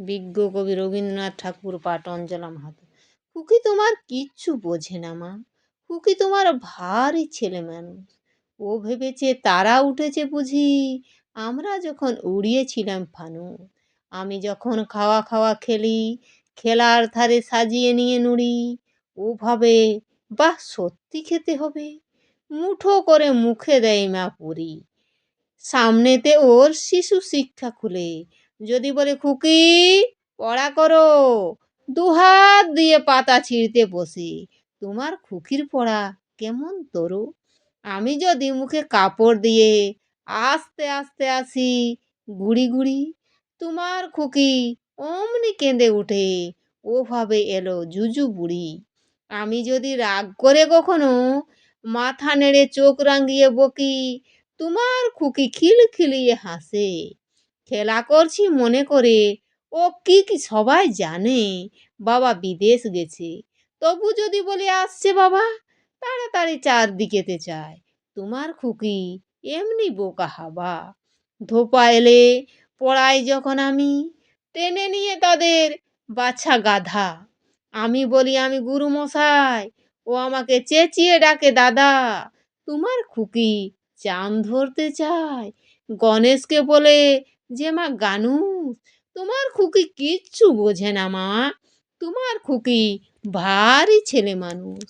বিজ্ঞ কবি রবীন্দ্রনাথ ঠাকুর পাঠ অঞ্জলা মাহাতো। খুকি তোমার কিচ্ছু বোঝে না মা, খুকি তোমার ভারী ছেলে মানুষ। ও ভেবেছে তারা উঠেছে বুঝি আমরা যখন উড়িয়েছিলাম ফানুস। আমি যখন খাওয়া খাওয়া খেলি, খেলার ধারে সাজিয়ে নিয়ে নুড়ি। ও ভাবে বাহ সত্যি খেতে হবে, মুঠো করে মুখে দেয় মা পুরি। সামনেতে ওর শিশু শিক্ষা খুলে যদি বলে খুকি পড়া করো, দুহাত দিয়ে পাতা ছিঁড়তে বসে। তোমার খুকির পড়া কেমন তোরো। আমি যদি মুখে কাপড় দিয়ে আস্তে আস্তে আসি গুড়ি গুড়ি, তোমার খুকি অমনি কেঁদে উঠে, ওভাবে এলো জুজু বুড়ি। আমি যদি রাগ করে কখনো মাথা নেড়ে চোখ রাঙিয়ে বকি, তোমার খুকি খিলখিলিয়ে হাসে। খেলা করছি মনে করে ও কি কি সবাই জানে বাবা বিদেশ গেছে। তবু যদি বলি আসছে বাবা, তাড়াতাড়ি চারদিকেতে চায়। তোমার খুকি এমনি বোকা হাবা। ধোপা এলে পড়াই যখন আমি, টেনে নিয়ে তাদের বাছা গাধা। আমি বলি আমি গুরু মশাই, ও আমাকে চেঁচিয়ে ডাকে দাদা। তোমার খুকি চাঁদ ধরতে চায়, গণেশকে বলে যে মা গানুস। তোমার খুকি কিচ্ছু বোঝে না মা, তোমার খুকি ভারী ছেলে মানুষ।